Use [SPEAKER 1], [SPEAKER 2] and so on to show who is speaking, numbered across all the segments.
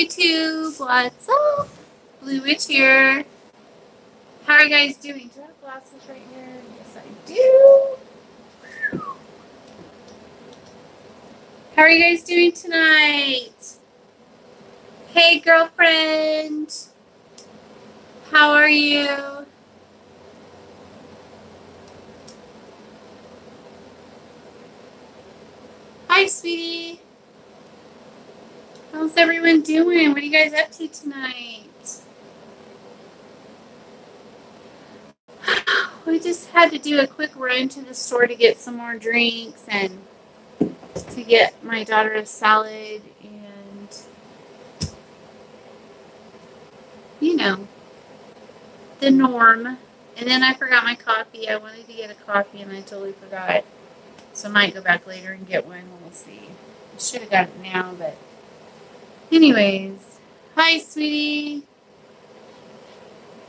[SPEAKER 1] YouTube, what's up? Blue Witch here. How are you guys doing? Do I have glasses right here? Yes, I do. How are you guys doing tonight? Hey, girlfriend. How are you? Hi, sweetie. How's everyone doing? What are you guys up to tonight? We just had to do a quick run to the store to get some more drinks and to get my daughter a salad and, you know, the norm. And then I forgot my coffee. I wanted to get a coffee and I totally forgot. So I might go back later and get one. We'll see. I should have got it now, but anyways. Hi, sweetie.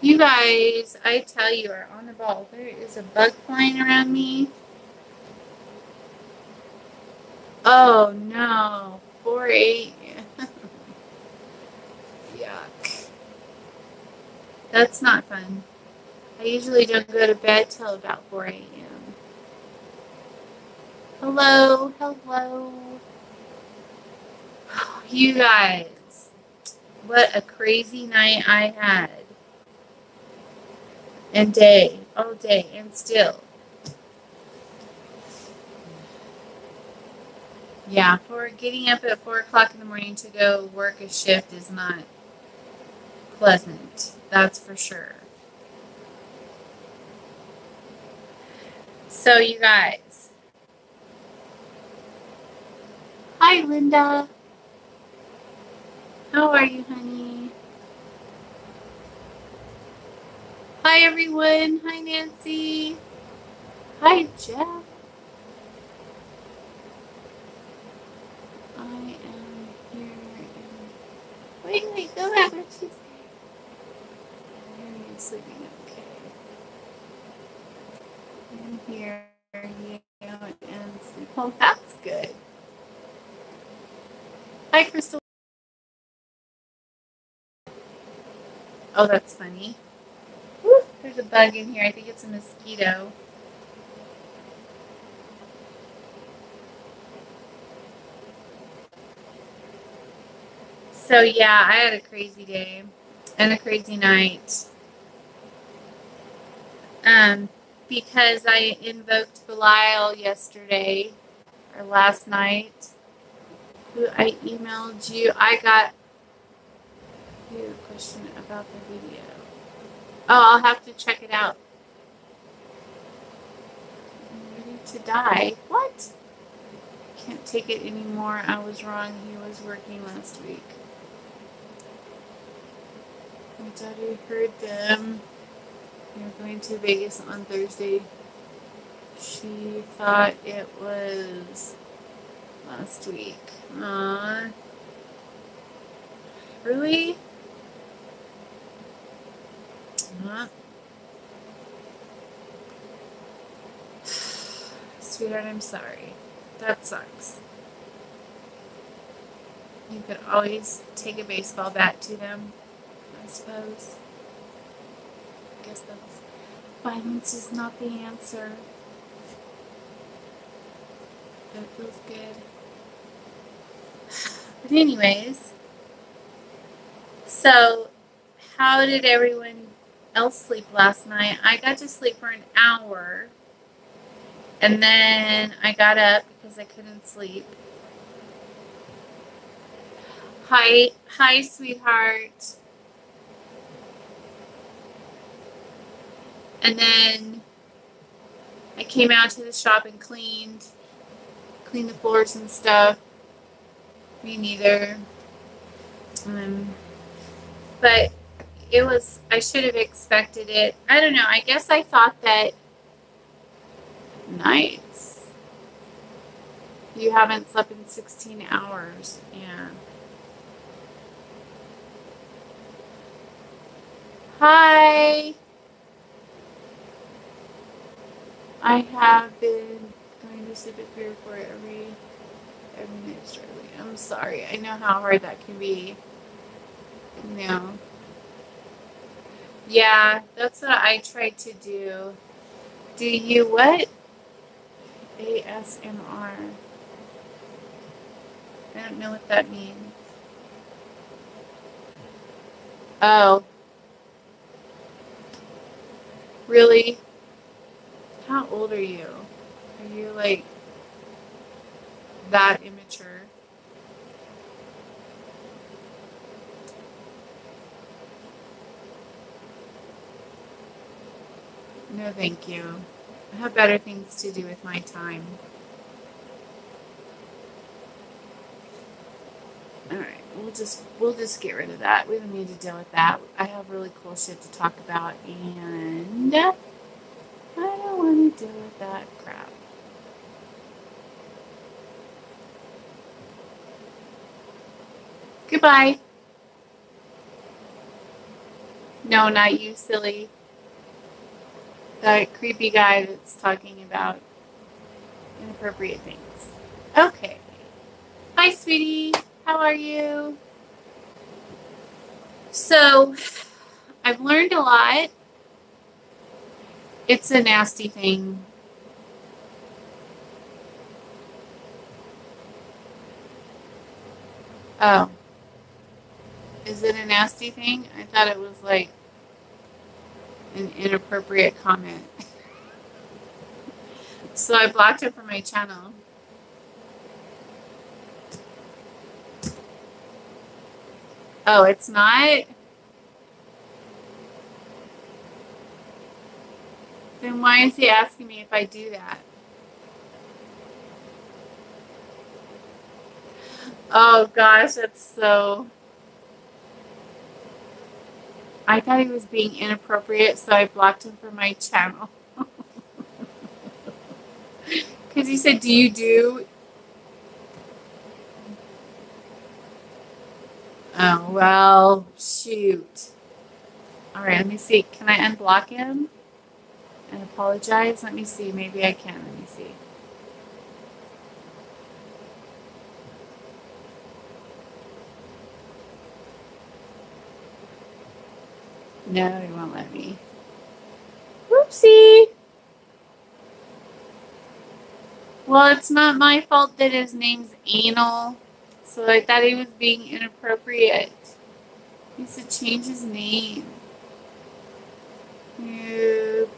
[SPEAKER 1] You guys, I tell you, are on the ball. There is a bug flying around me. Oh, no. 4-8. Yuck. That's not fun. I usually don't go to bed till about 4 a.m. Hello. Hello. You guys, what a crazy night I had. And day, all day, and still. Yeah, for getting up at 4 o'clock in the morning to go work a shift is not pleasant. That's for sure. So, you guys. Hi, Linda. How are you, honey? Hi, everyone. Hi, Nancy. Hi, Jeff. I am here. Wait, go back. What'd she say? You're sleeping. Okay. I'm here. Yeah, and sleep. Oh, that's good. Hi, Crystal. Oh, that's funny. Woo, there's a bug in here. I think it's a mosquito. So, yeah, I had a crazy day and a crazy night. Because I invoked Belial yesterday, or last night. Who I emailed you. I got you a question about the video. Oh, I'll have to check it out. I'm ready to die. What? Can't take it anymore. I was wrong. He was working last week. My daughter heard them. You're going to Vegas on Thursday. She thought it was last week. Aww. Really? Sweetheart, I'm sorry. That sucks. You could always take a baseball bat to them, I suppose. I guess that's... Violence is not the answer. But it feels good. But anyways, so how did everyone else sleep last night? I got to sleep for an hour. And then I got up because I couldn't sleep. Hi, sweetheart. And then I came out to the shop and cleaned the floors and stuff. Me neither. But it was, I should have expected it. I don't know. I guess I thought that nights you haven't slept in 16 hours. Yeah. Hi. I have been going to sleep at 3 or 4 every night early. I'm sorry. I know how hard that can be. No. Yeah, that's what I try to do. Do you what? ASMR. I don't know what that means. Oh, really? How old are you? Are you like that immature? No, thank you. I have better things to do with my time. All right, we'll just get rid of that. We don't need to deal with that. I have really cool shit to talk about, and I don't want to deal with that crap. Goodbye. No, not you, silly. That creepy guy that's talking about inappropriate things. Okay. Hi, sweetie. How are you? So, I've learned a lot. It's a nasty thing. Oh. Is it a nasty thing? I thought it was like an inappropriate comment. So I blocked it from my channel. Oh, it's not? Then why is he asking me if I do that? Oh gosh, that's so... I thought he was being inappropriate, so I blocked him from my channel. Because he said, do you do... Oh, well, shoot. All right, let me see. Can I unblock him and apologize? Let me see. Maybe I can. Let me see. No, he won't let me. Whoopsie. Well, it's not my fault that his name's Anal. So I thought he was being inappropriate. He should change his name. Nope.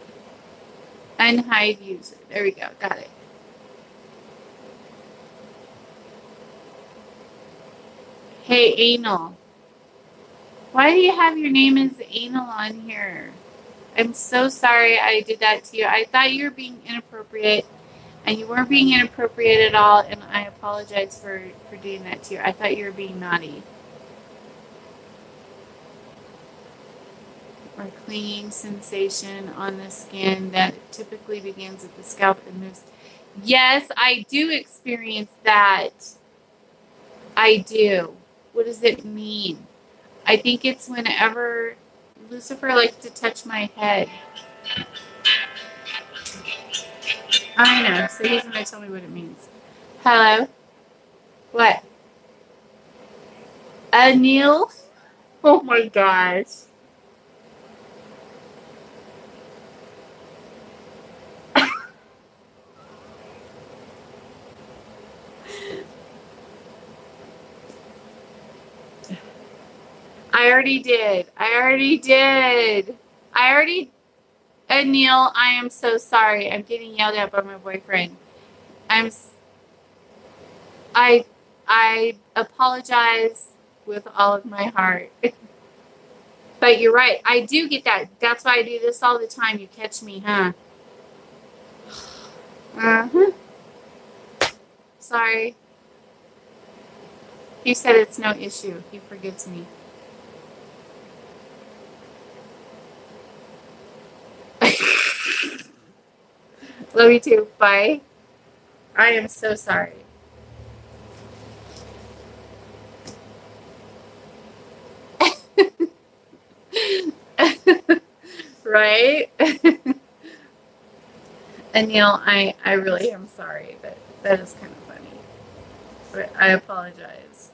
[SPEAKER 1] Unhide user. There we go. Got it. Hey, Anal. Why do you have your name as Anal on here? I'm so sorry I did that to you. I thought you were being inappropriate, and you weren't being inappropriate at all, and I apologize for doing that to you. I thought you were being naughty. Or clinging sensation on the skin that typically begins at the scalp and moves. Yes, I do experience that. I do. What does it mean? I think it's whenever Lucifer likes to touch my head. I know, so he's going to tell me what it means. Hello? What? Anil? Oh my gosh. I already did. Anil, I am so sorry. I'm getting yelled at by my boyfriend. I apologize with all of my heart. But you're right. I do get that. That's why I do this all the time. You catch me, huh? Uh-huh. Sorry. He said it's no issue. He forgives me. Love you too. Bye. I am so sorry. Right? Anil, I really am sorry, that is kind of funny. But I apologize.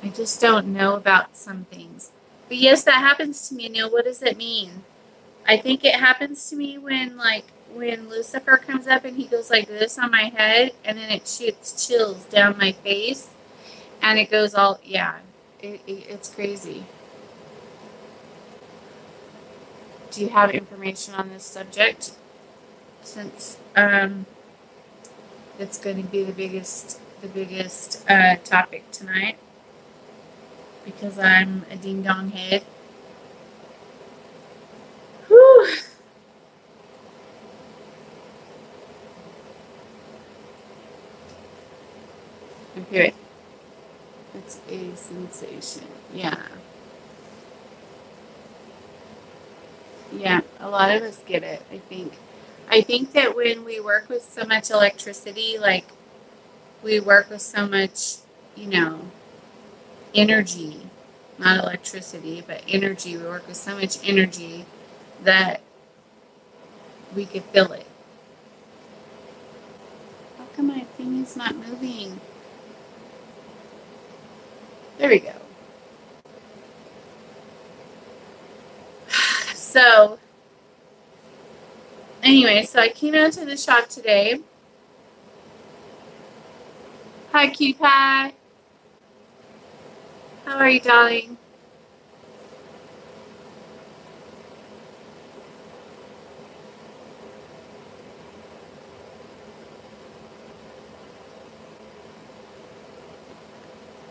[SPEAKER 1] I just don't know about some things. But yes, that happens to me, Neil. What does it mean? I think it happens to me when, like, when Lucifer comes up and he goes like this on my head, and then it shoots chills down my face, and it goes all, yeah, it's crazy. Do you have information on this subject? Since it's going to be the biggest topic tonight, because I'm a ding dong head. Whew. Okay, it's a sensation. Yeah. Yeah, a lot of us get it, I think. I think that when we work with so much electricity, like we work with so much, you know, energy, not electricity, but energy. We work with so much energy that we could feel it. How come my thing is not moving? There we go. So, anyway, so I came out to the shop today. Hi, cutie pie. How are you, darling?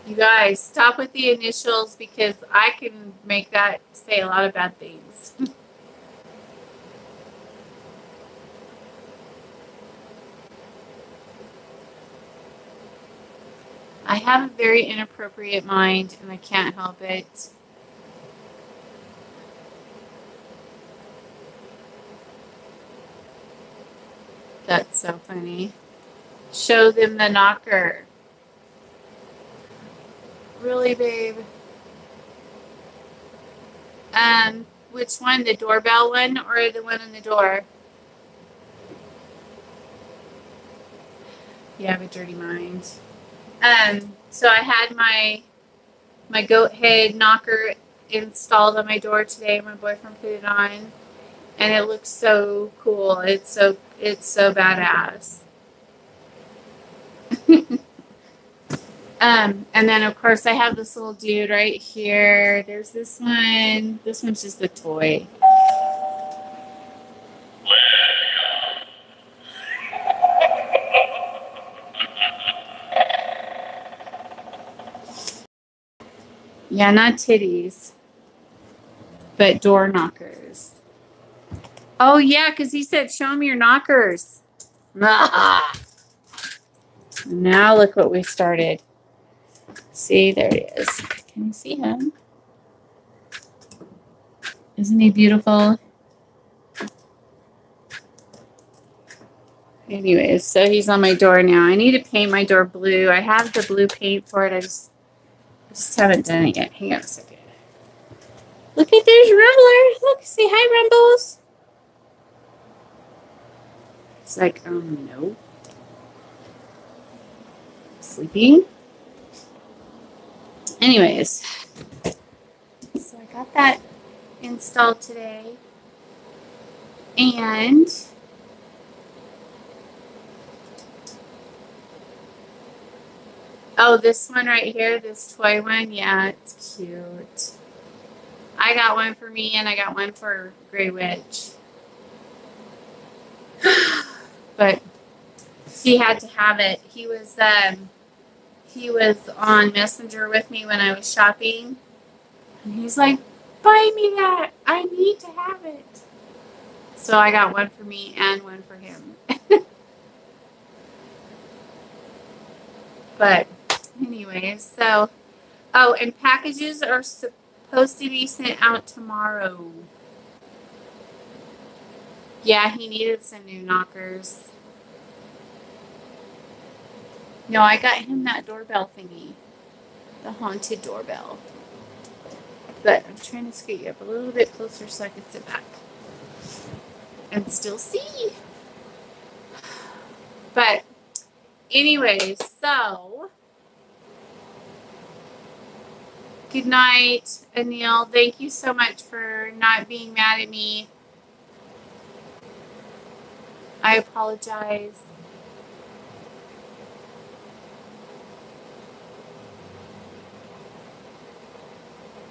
[SPEAKER 1] You guys, stop with the initials because I can make that say a lot of bad things. I have a very inappropriate mind and I can't help it. That's so funny. Show them the knocker. Really, babe? Which one? The doorbell one or the one on the door? You have a dirty mind. So I had my goat head knocker installed on my door today. My boyfriend put it on, and it looks so cool. It's so badass. And then of course I have this little dude right here. There's this one. This one's just a toy. Yeah, not titties, but door knockers. Oh yeah, because he said, "Show me your knockers." Now look what we started. See, there he is. Can you see him? Isn't he beautiful? Anyways, so he's on my door now. I need to paint my door blue. I have the blue paint for it. I just haven't done it yet. Hang on a second. Look at, there's Rumbler. Look, say hi, Rumbles. It's like, no. Sleeping. Anyways, so I got that installed today. And oh, this one right here, this toy one, yeah, it's cute. I got one for me and I got one for Grey Witch. But he had to have it. He was on Messenger with me when I was shopping. And he's like, "Buy me that. I need to have it." So I got one for me and one for him. But anyways, so, oh, and packages are supposed to be sent out tomorrow. Yeah, he needed some new knockers. No, I got him that doorbell thingy. The haunted doorbell. But I'm trying to scoot you up a little bit closer so I can sit back and still see. But anyways, so Good night, Anil. Thank you so much for not being mad at me. I apologize.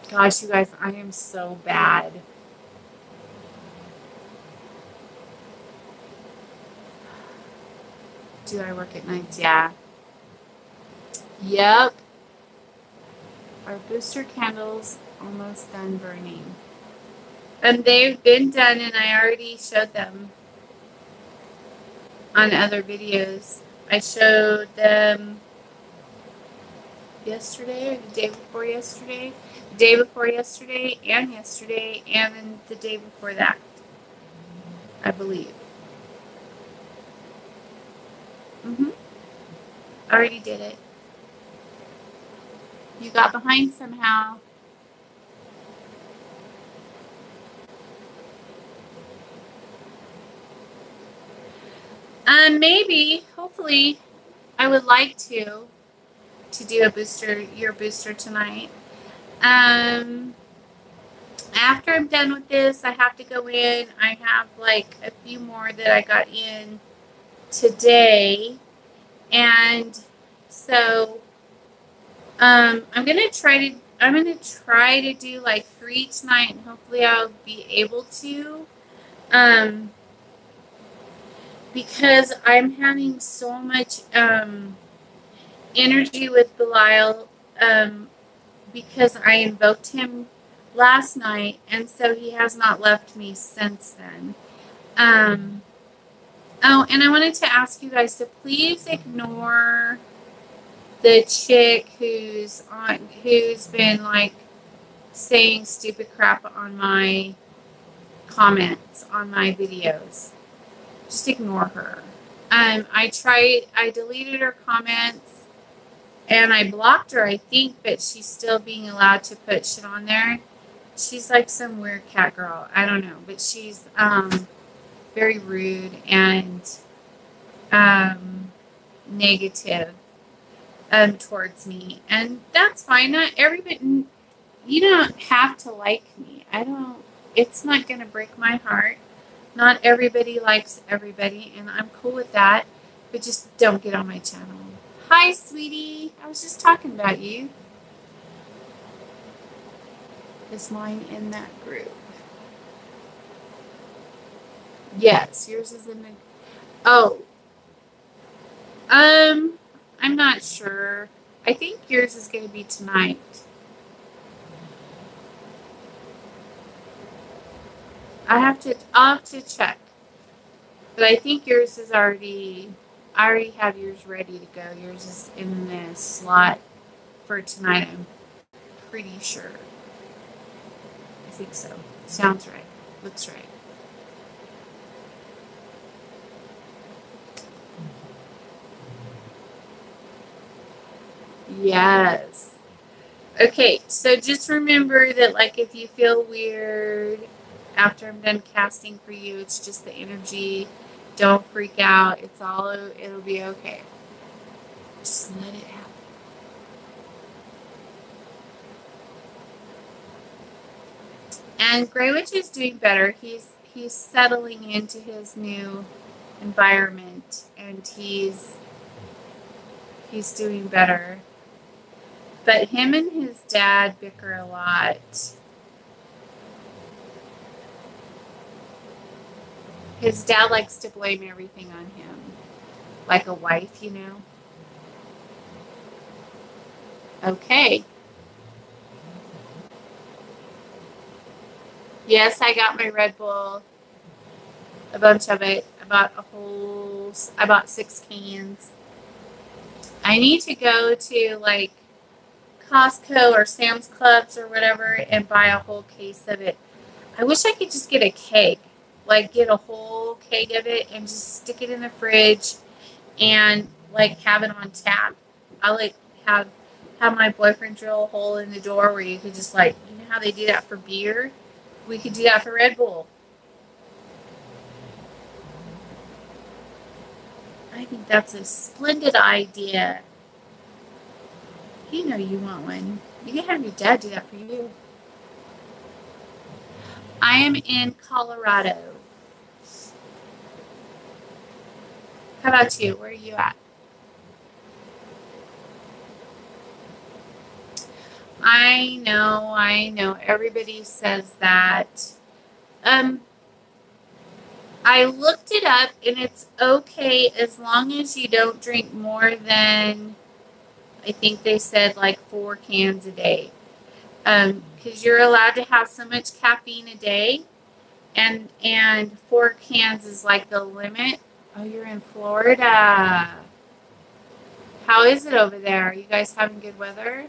[SPEAKER 1] Gosh, you guys, I am so bad. Do I work at nights? Yeah. Yep. Our booster candles almost done burning. And they've been done, and I already showed them on other videos. I showed them yesterday or the day before yesterday. The day before yesterday and yesterday, and then the day before that, I believe. I already did it. You got behind somehow. Maybe, hopefully, I would like to do a booster, your booster tonight. After I'm done with this, I have to go in. I have like a few more that I got in today, and so I'm gonna try to do like 3 tonight, and hopefully I'll be able to. Because I'm having so much energy with Belial, because I invoked him last night, and so he has not left me since then. Oh, and I wanted to ask you guys to please ignore the chick who's been like saying stupid crap on my comments on my videos. Just ignore her. I deleted her comments and I blocked her, I think, but she's still being allowed to put shit on there. She's like some weird cat girl. I don't know, but she's very rude and negative towards me, and that's fine. Not everybody, you don't have to like me. It's not gonna break my heart. Not everybody likes everybody, and I'm cool with that, but just don't get on my channel. Hi, sweetie. I was just talking about you. Is mine in that group? Yes, yours is in the... Oh. I'm not sure. I think yours is going to be tonight. I'll have to check. But I think yours is I already have yours ready to go. Yours is in the slot for tonight, I'm pretty sure. I think so. Sounds right. Looks right. Yes. Okay, so just remember that, like, if you feel weird after I'm done casting for you, it's just the energy. Don't freak out. It'll be okay. Just let it happen. And Grey Witch is doing better. He's settling into his new environment, and he's doing better. But him and his dad bicker a lot. His dad likes to blame everything on him. Like a wife, you know? Okay. Yes, I got my Red Bull. A bunch of it. I bought 6 cans. I need to go to, like, Costco or Sam's Clubs or whatever and buy a whole case of it. I wish I could just get a keg. Like, get a whole keg of it and just stick it in the fridge and, like, have it on tap. I, like, have my boyfriend drill a hole in the door where you could just, like, you know how they do that for beer? We could do that for Red Bull. I think that's a splendid idea. You know you want one. You can have your dad do that for you. I am in Colorado. How about you? Where are you at? I know. Everybody says that. I looked it up, and it's okay as long as you don't drink more than, I think they said, like 4 cans a day. Because you're allowed to have so much caffeine a day, and 4 cans is like the limit. Oh, you're in Florida. How is it over there? Are you guys having good weather?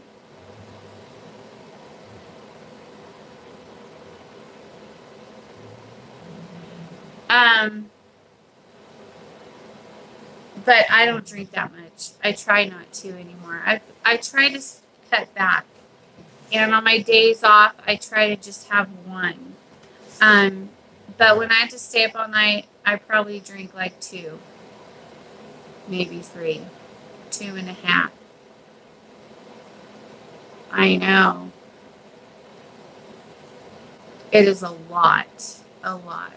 [SPEAKER 1] But I don't drink that much. I try not to anymore. I try to cut back. And on my days off, I try to just have one. But when I have to stay up all night, I probably drink like 2, maybe 3, 2.5. I know. It is a lot. A lot.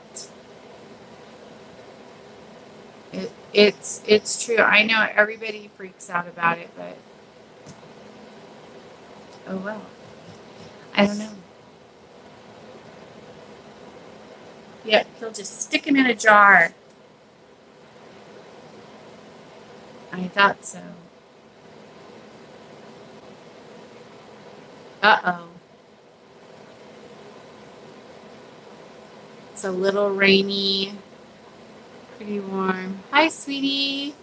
[SPEAKER 1] It's true. I know everybody freaks out about it, but oh well. I don't know. Yep, he'll just stick him in a jar. I thought so. Uh-oh. It's a little rainy. Pretty warm. Hi, sweetie.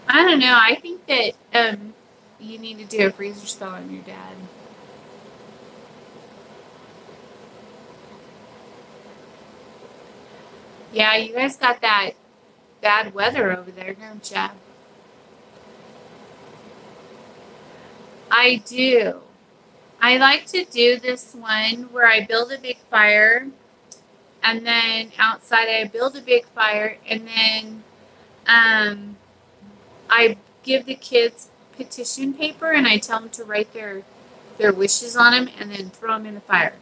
[SPEAKER 1] I don't know. I think that you need to do a freezer spell on your dad. Yeah, you guys got that bad weather over there, don't you? I do. I like to do this one where I build a big fire, and then outside I build a big fire, and then I give the kids petition paper, and I tell them to write their wishes on them, and then throw them in the fire.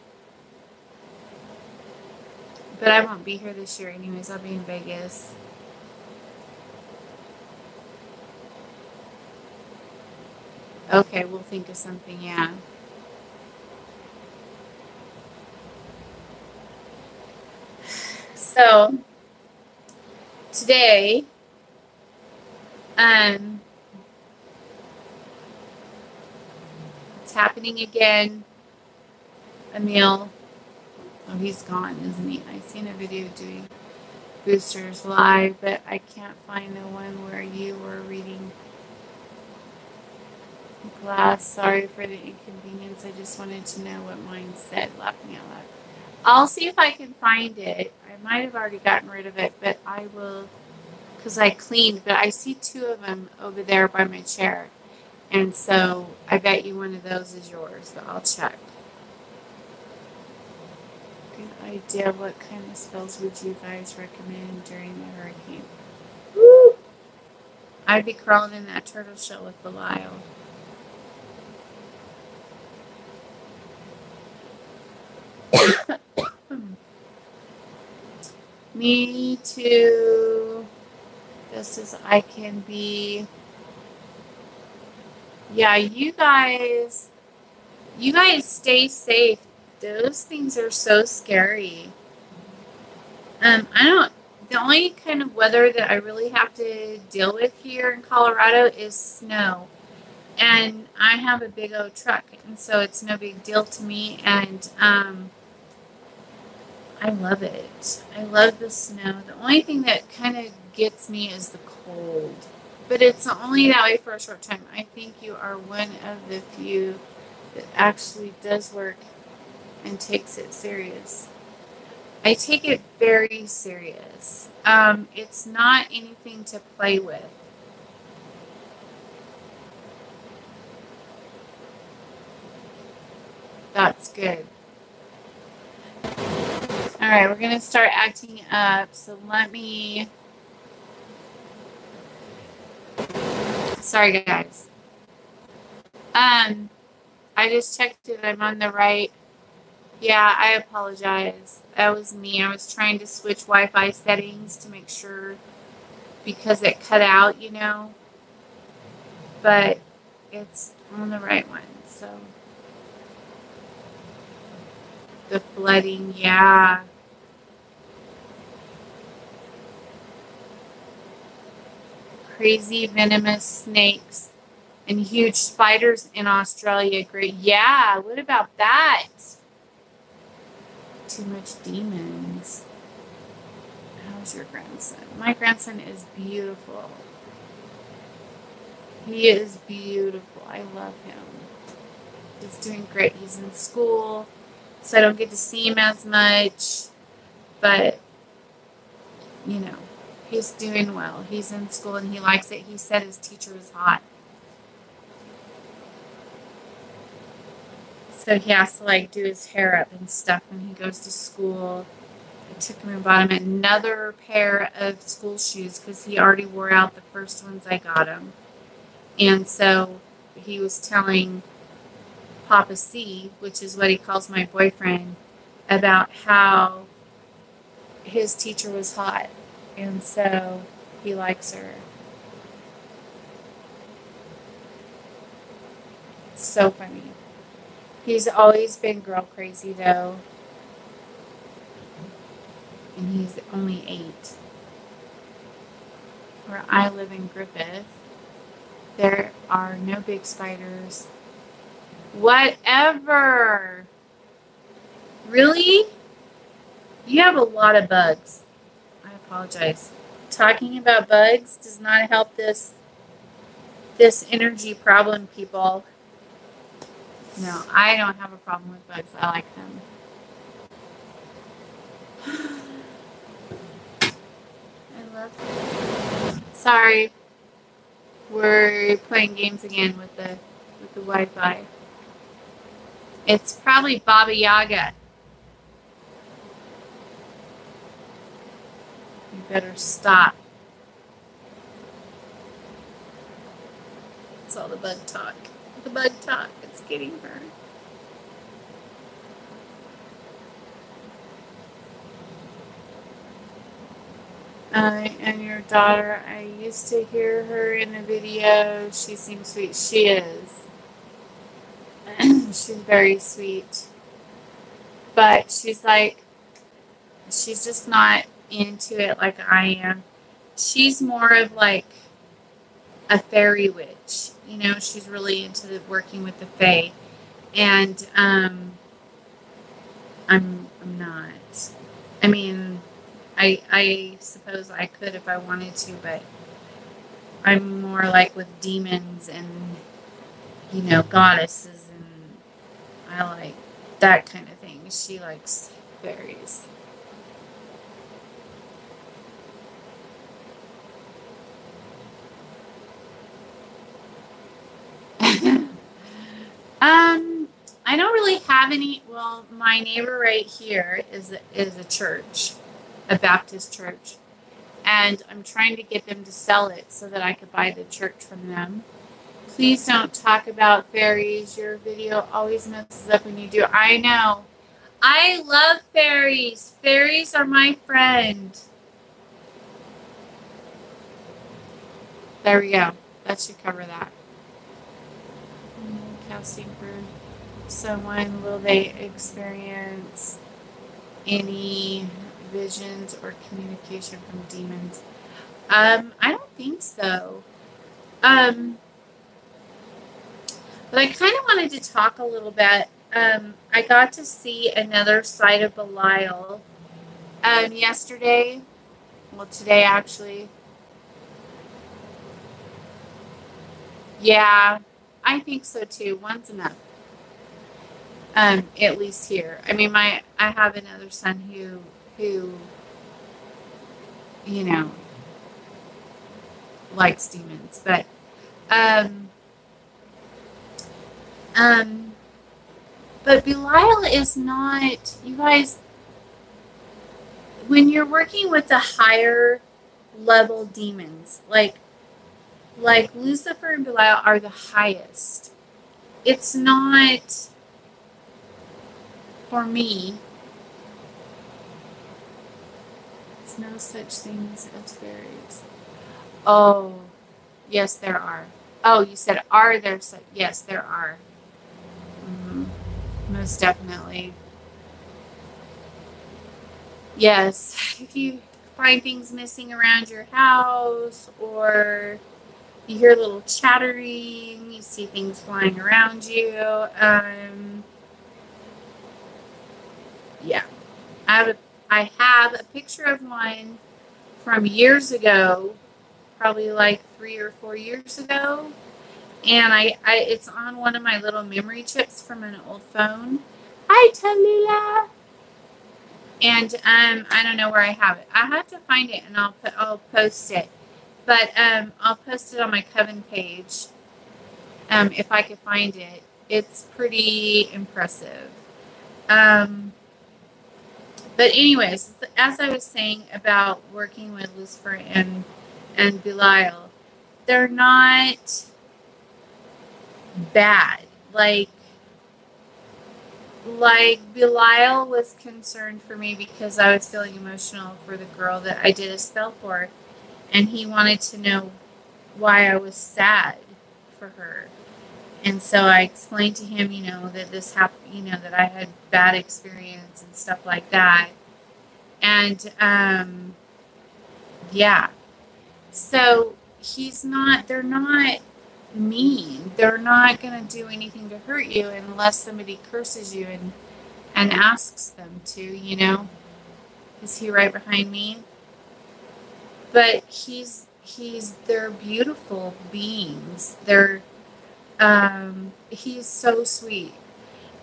[SPEAKER 1] But I won't be here this year anyways. I'll be in Vegas. Okay, we'll think of something, yeah. So, today, it's happening again. Emil, oh, he's gone, isn't he? I seen a video doing boosters live, but I can't find the one where you were reading glass. Sorry for the inconvenience. I just wanted to know what mine said, laughing out loud. I'll see if I can find it. I might have already gotten rid of it, but I will, because I cleaned, but I see 2 of them over there by my chair. And so I bet you one of those is yours, but I'll check. Good idea. What kind of spells would you guys recommend during the hurricane? Woo! I'd be crawling in that turtle shell with Belial. Me too. Just as I can be. Yeah, you guys stay safe. Those things are so scary. The only kind of weather that I really have to deal with here in Colorado is snow. And I have a big old truck, and so it's no big deal to me. And I love it. I love the snow. The only thing that kind of gets me is the cold. But it's only that way for a short time. I think you are one of the few that actually does work and takes it serious. I take it very serious. It's not anything to play with. That's good. All right, we're going to start acting up. So let me... Sorry, guys. I just checked it. I'm on the right. Yeah, I apologize. That was me. I was trying to switch Wi-Fi settings to make sure because it cut out, you know. But it's on the right one, so. The flooding, yeah. Crazy venomous snakes and huge spiders in Australia. Great. Yeah, what about that? Too much demons. How's your grandson? My grandson is beautiful. He is beautiful. I love him. He's doing great. He's in school, so I don't get to see him as much. But, you know, he's doing well. He's in school and he likes it. He said his teacher is hot. So he has to, like, do his hair up and stuff when he goes to school. I took him and bought him another pair of school shoes because he already wore out the first ones I got him. And so he was telling Papa C, which is what he calls my boyfriend, about how his teacher was hot. And so he likes her. So funny. He's always been girl crazy, though. And he's only 8. Where I live in Griffith, there are no big spiders. Whatever. Really? You have a lot of bugs. I apologize. Talking about bugs does not help this energy problem, people. No, I don't have a problem with bugs. I like them. I love them. Sorry. We're playing games again with the Wi-Fi. It's probably Baba Yaga. You better stop. It's all the bug talk. The bug talk. It's getting her. And your daughter, I used to hear her in the video. She seems sweet. She is. She's very sweet. But she's just not into it like I am. She's more of like a fairy witch. You know, she's really into working with the fae. And I'm not. I mean, I suppose I could if I wanted to, but I'm more like with demons and, you know, goddesses, and I like that kind of thing. She likes fairies. I don't really have any. Well, my neighbor right here is a church, a Baptist church, and I'm trying to get them to sell it so that I could buy the church from them. Please don't talk about fairies. Your video always messes up when you do. I know. I love fairies. Fairies are my friend. There we go. That should cover that. Casting for someone, will they experience any visions or communication from demons? I don't think so. But I kind of wanted to talk a little bit. I got to see another side of Belial yesterday. Well, today actually. Yeah, I think so too. One's enough. At least here. I mean, I have another son who, you know, likes demons, but, But Belial is not, you guys, when you're working with the higher level demons, like Lucifer and Belial are the highest. It's not, for me, it's no such things as fairies. Oh, yes, there are. Oh, you said, are there such? Yes, there are. Most definitely. Yes, if you find things missing around your house, or you hear a little chattering, you see things flying around you. Yeah, I have a picture of one from years ago, probably like 3 or 4 years ago, and it's on one of my little memory chips from an old phone. Hi, Tallulah. And I don't know where I have it. I have to find it, and I'll post it. But I'll post it on my Coven page if I could find it. It's pretty impressive. But anyways, as I was saying about working with Lucifer and Belial, they're not bad. Like Belial was concerned for me because I was feeling emotional for the girl that I did a spell for, and he wanted to know why I was sad for her. And so I explained to him, that this happened, that I had bad experience and stuff like that. And yeah. So they're not mean. They're not going to do anything to hurt you unless somebody curses you and asks them to, Is he right behind me? But they're beautiful beings. He's so sweet.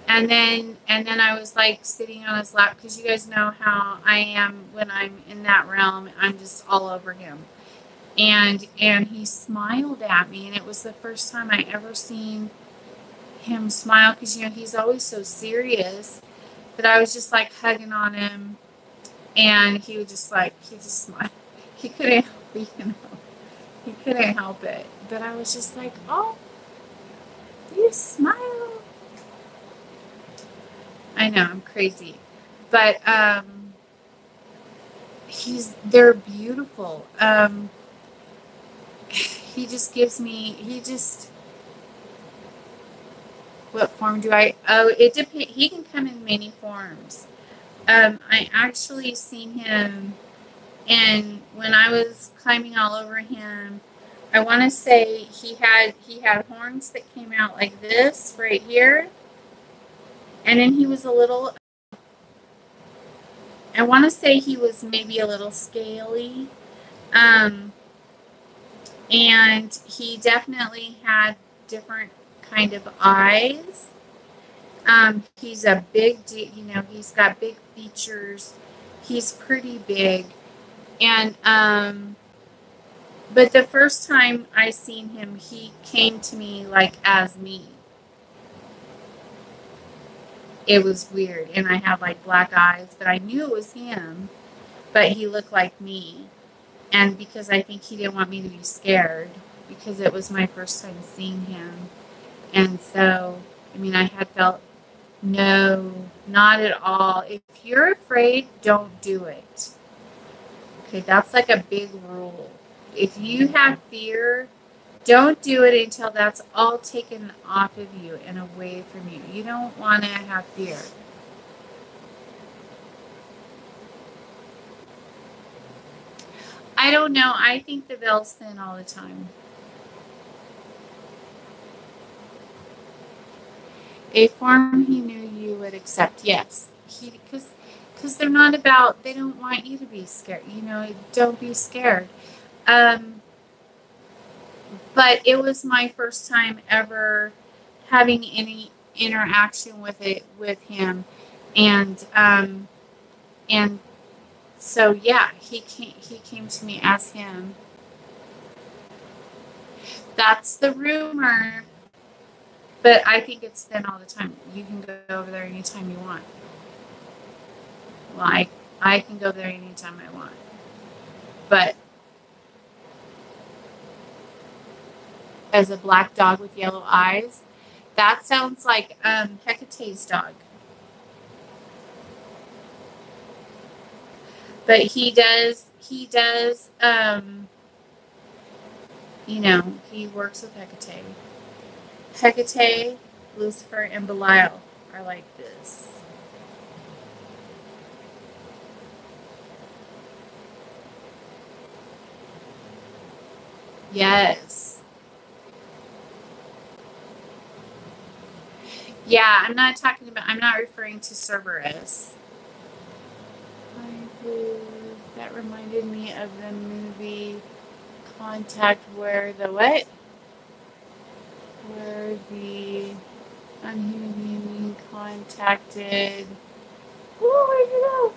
[SPEAKER 1] And then I was like sitting on his lap, because you guys know how I am when I'm in that realm. I'm just all over him. And he smiled at me, and it was the first time I ever seen him smile, because he's always so serious. But I was just like hugging on him, and he just smiled. He couldn't he couldn't help it. But I was just like, oh, you smile. I know, I'm crazy. But they're beautiful. He just gives me, what form do I, it depends. He can come in many forms. I actually seen him, and when I was climbing all over him, I want to say he had horns that came out like this right here. And then he was I want to say he was maybe a little scaly. And he definitely had different kind of eyes. He's a big, he's got big features. He's pretty big. And, but the first time I seen him, he came to me like as me. It was weird. And I had like black eyes, but I knew it was him, but he looked like me. And because I think he didn't want me to be scared, because it was my first time seeing him. And so, I had felt, no, not at all. If you're afraid, don't do it. Okay, that's like a big rule. If you have fear, don't do it until that's all taken off of you and away from you. You don't want to have fear. I don't know. I think the veil's thin all the time. A form he knew you would accept. Yes. Because they're not about, they don't want you to be scared. Don't be scared. But it was my first time ever having any interaction with him. And so, yeah, he came to me as him. That's the rumor. But I think it's thin all the time. You can go over there anytime you want. Well, I can go there anytime I want. But as a black dog with yellow eyes, that sounds like Hecate's dog. But he does, you know, he works with Hecate. Hecate, Lucifer, and Belial are like this. Yes. Yeah, I'm not referring to Cerberus. That reminded me of the movie Contact, where the what? Where the unhuman being contacted. Ooh, where'd you go?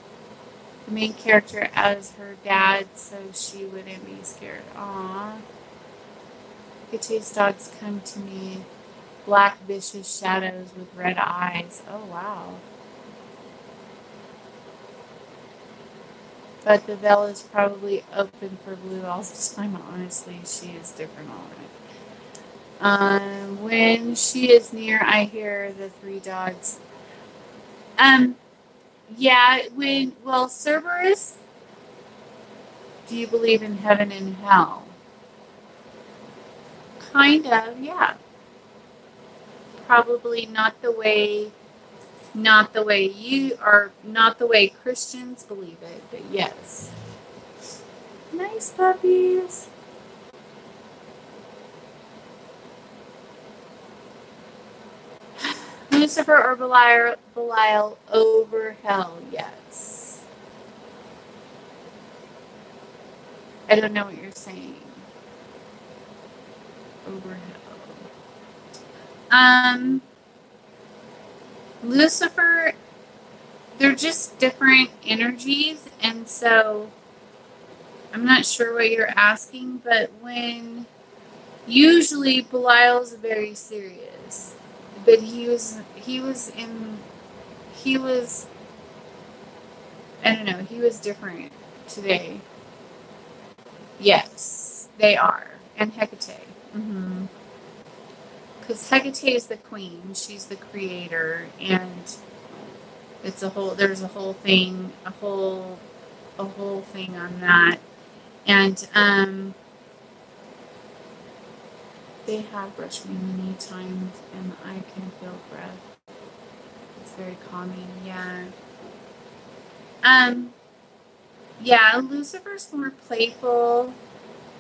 [SPEAKER 1] The main character as her dad, so she wouldn't be scared. Aww. Hecate's dogs come to me. Black, vicious shadows with red eyes. Oh, wow. But the veil is probably open for Blue all the time. Honestly, she is different all right. When she is near, I hear the three dogs. Yeah, Cerberus, do you believe in heaven and hell? Kind of, yeah. Probably not the way you are, not the way Christians believe it, but yes. Nice puppies. Lucifer or Belial over hell, yes. I don't know what you're saying. Over hell. Lucifer, they're just different energies, and so I'm not sure what you're asking, but usually Belial's very serious, but he was I don't know, he was different today. Yes, they are. And Hecate. Because Hecate is the queen. She's the creator. And there's a whole thing on that. And they have brushed me many times and I can feel breath. It's very calming, yeah. Yeah, Lucifer's more playful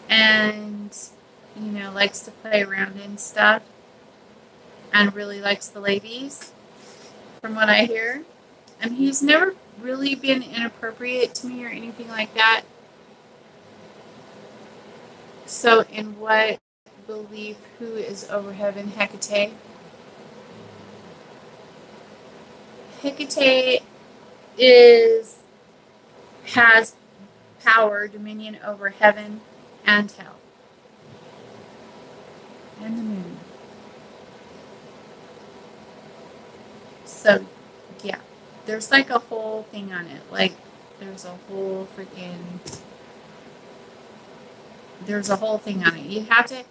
[SPEAKER 1] and, you know, likes to play around and stuff and really likes the ladies, from what I hear. And he's never really been inappropriate to me or anything like that. So in what belief, who is over heaven? Hecate. Hecate has power, dominion over heaven and hell. And the moon. So, yeah. There's like a whole thing on it. Like, there's a whole thing on it. You have to,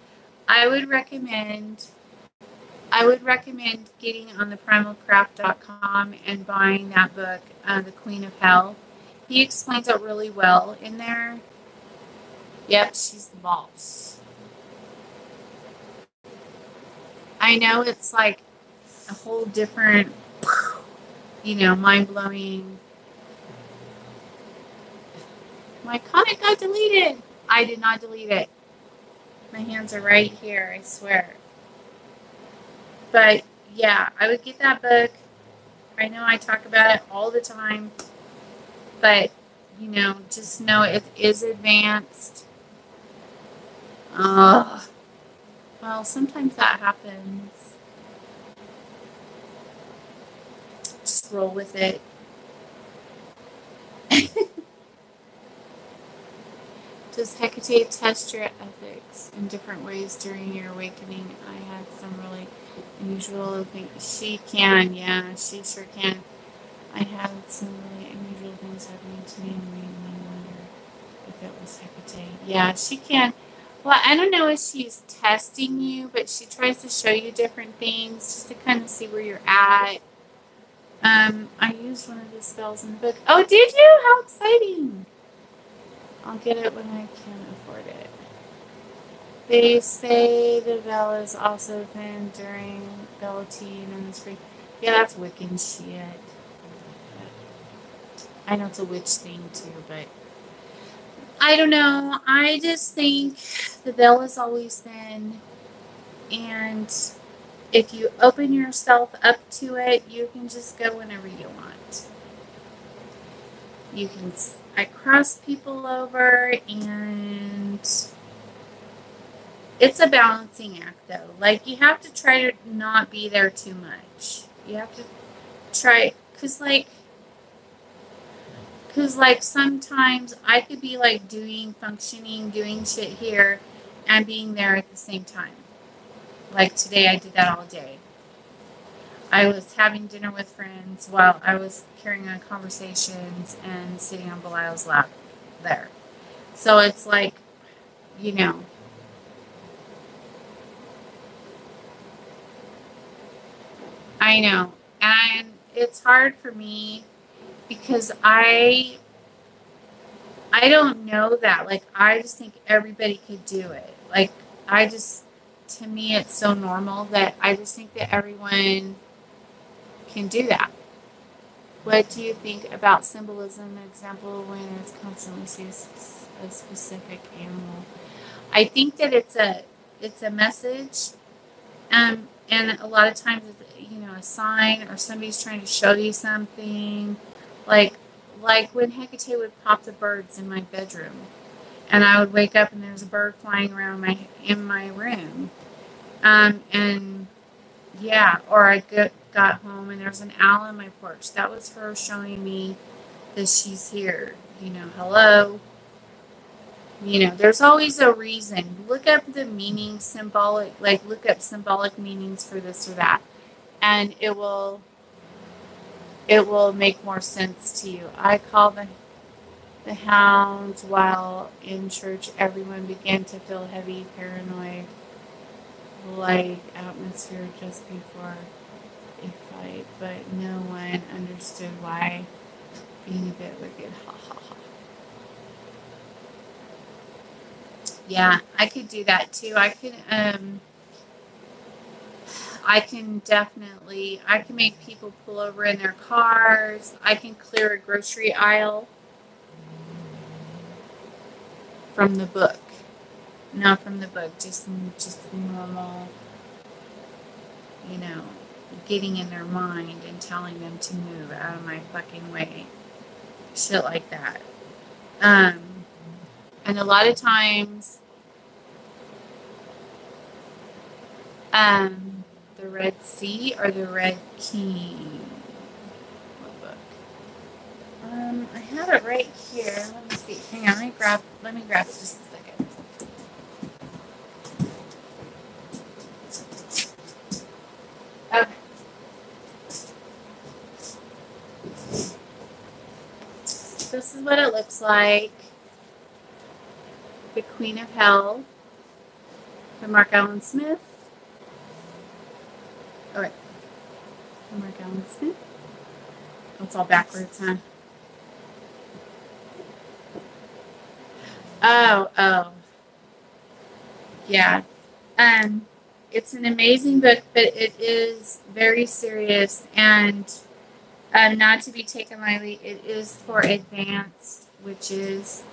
[SPEAKER 1] I would recommend getting on the primalcraft.com and buying that book, The Queen of Hell. He explains it really well in there. Yep, she's the boss. I know it's like a whole different, you know, mind-blowing. My comment got deleted. I did not delete it. My hands are right here, I swear. But yeah, I would get that book. I know I talk about it all the time, but you know, just know it is advanced. Well, sometimes that happens. Just roll with it. Does Hecate test your ethics in different ways during your awakening? I had some really unusual things. She can, yeah, she sure can. I had some really unusual things happening to me and made me wonder if it was Hecate. Yeah, she can. Well, I don't know if she's testing you, but she tries to show you different things just to kind of see where you're at. I used one of the spells in the book. Oh, did you? How exciting! I'll get it when I can afford it. They say the bell is also thin during Bellatine in the spring. Yeah, that's Wiccan shit. I know it's a witch thing too, but I don't know. I just think the veil is always thin, and if you open yourself up to it, you can just go whenever you want. You can, I cross people over, and it's a balancing act though. Like, you have to try to not be there too much. You have to try, because sometimes I could be like functioning, doing shit here and being there at the same time. Like today, I did that all day. I was having dinner with friends while I was carrying on conversations and sitting on Belial's lap there. So it's like, you know, I know. And it's hard for me because I don't know that. Like, I just think everybody could do it. Like, to me, it's so normal that I just think that everyone can do that. What do you think about symbolism? Example, when it's constantly sees a specific animal. I think that it's a message, and a lot of times it's, a sign, or somebody's trying to show you something, like when Hecate would pop the birds in my bedroom, and I would wake up and there's a bird flying around in my room, and yeah, or I got home and there's an owl on my porch. That was her showing me that she's here. Hello. There's always a reason. Look up the meaning, look up symbolic meanings for this or that, and it will make more sense to you. I call the hounds while in church. Everyone began to feel heavy, paranoid, like atmosphere just before a fight, but no one understood why. Being a bit wicked. Ha ha ha. Yeah, I could do that too. I can make people pull over in their cars. I can clear a grocery aisle from the book. Not from the book, just normal, getting in their mind and telling them to move out of my fucking way. Shit like that. And a lot of times, the Red Sea or the Red King. What book? I have it right here. Let me see. Hang on. Let me grab just a second. Okay. This is what it looks like. The Queen of Hell by Mark Allen Smith. All right. Mark Allen Smith. It's all backwards, huh? Oh. Yeah. It's an amazing book, but it is very serious and not to be taken lightly. It is for advanced witches,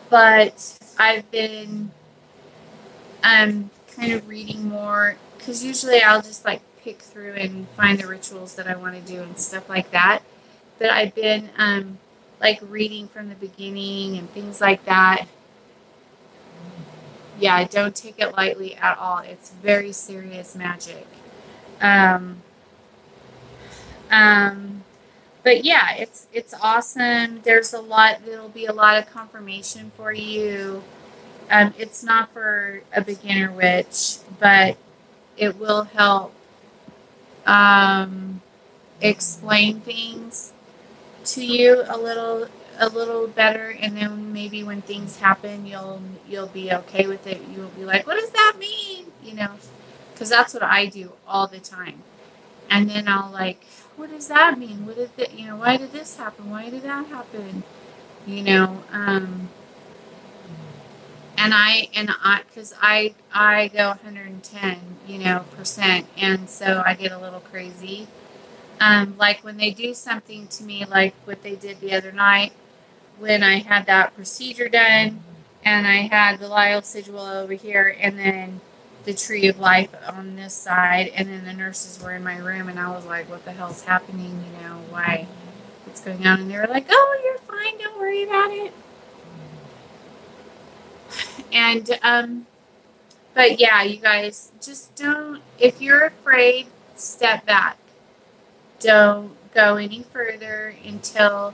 [SPEAKER 1] but I've been kind of reading more, because usually I'll just pick through and find the rituals that I want to do and stuff like that. But I've been reading from the beginning and things like that. Yeah, don't take it lightly at all. It's very serious magic. But yeah, it's awesome. There's a lot. There'll be a lot of confirmation for you. It's not for a beginner witch, but it will help explain things to you a little better, and then maybe when things happen, you'll be okay with it. You'll be like, what does that mean? You know, because that's what I do all the time. And then I'll like, what does that mean? What did you know? Why did this happen? Why did that happen? You know, because I go 110, you know, percent, and so I get a little crazy. Like when they do something to me, like what they did the other night when I had that procedure done, and I had the Lyle sigil over here, and then the tree of life on this side, and then the nurses were in my room, and I was like, what the hell's happening? You know, why? What's going on? And they were like, oh, you're fine. Don't worry about it. And, but yeah, you guys, just don't, if you're afraid, step back. Don't go any further until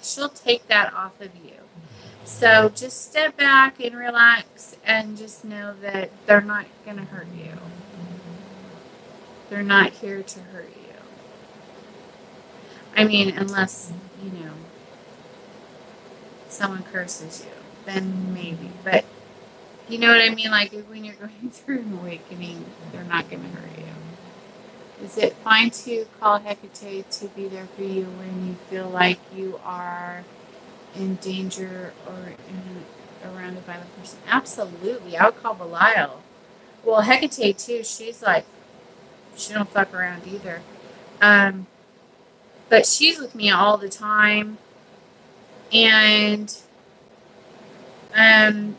[SPEAKER 1] she'll take that off of you. So just step back and relax and just know that they're not going to hurt you. They're not here to hurt you. I mean, unless, you know, someone curses you, then maybe. But you know what I mean? Like when you're going through an awakening, they're not going to hurt you. Is it fine to call Hecate to be there for you when you feel like you are in danger or around a violent person? Absolutely. I would call Belial. Well, Hecate too. She's like, she don't fuck around either. But she's with me all the time. And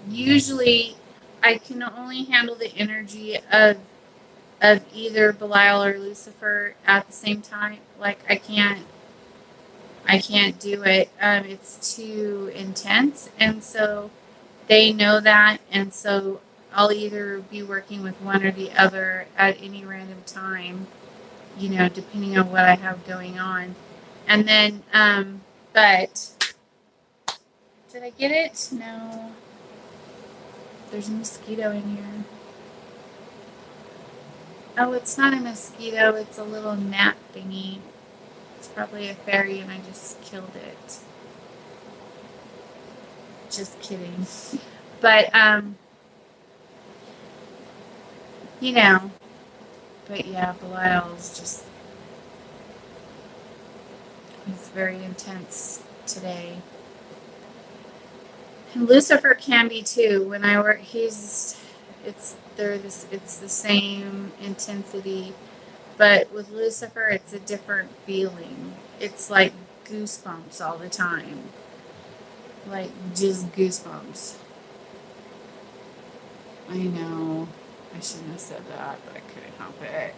[SPEAKER 1] usually I can only handle the energy of either Belial or Lucifer at the same time. Like I can't do it. It's too intense, and so they know that, and so I'll either be working with one or the other at any random time, you know, depending on what I have going on. And then, but did I get it? No. There's a mosquito in here. Oh, it's not a mosquito. It's a little gnat thingy. It's probably a fairy and I just killed it. Just kidding. But, you know, but yeah, Belial's just, he's very intense today. And Lucifer can be too. When I work, it's the same intensity, but with Lucifer, it's a different feeling. It's like goosebumps all the time. Like just goosebumps. I know. I shouldn't have said that, but I couldn't help it.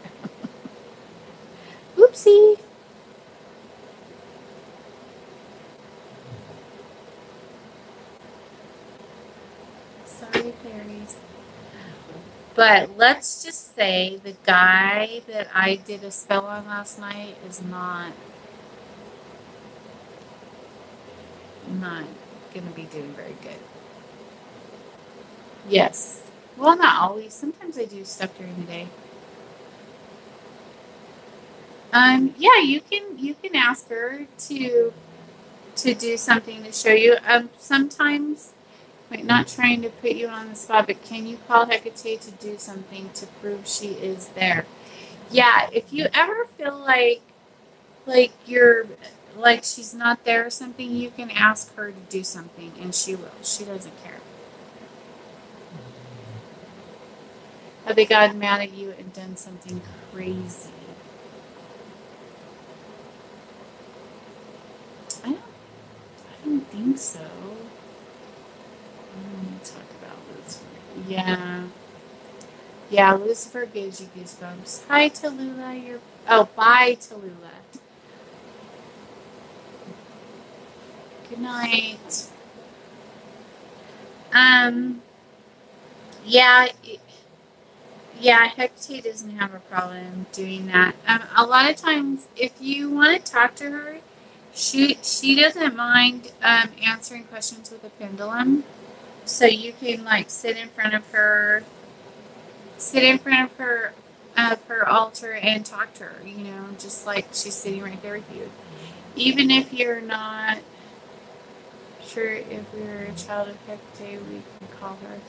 [SPEAKER 1] Oopsie. Sorry, fairies. But let's just say the guy that I did a spell on last night is not going to be doing very good. Yes. Well, not always. Sometimes I do stuff during the day. Yeah, you can ask her to do something to show you. Sometimes, wait, not trying to put you on the spot, but can you call Hecate to do something to prove she is there? Yeah, if you ever feel like you're like she's not there or something, you can ask her to do something, and she will. She doesn't care. Have they gotten mad at you and done something crazy? I don't think so. I'm going to talk about Lucifer. Yeah, Lucifer gives you goosebumps. Hi, Tallulah. Bye, Tallulah. Good night. Yeah, Yeah, Hecate doesn't have a problem doing that. A lot of times, if you want to talk to her, she doesn't mind answering questions with a pendulum. So you can like sit in front of her altar and talk to her. You know, just like she's sitting right there with you. Even if you're not sure if you're a child of Hecate, we can call her.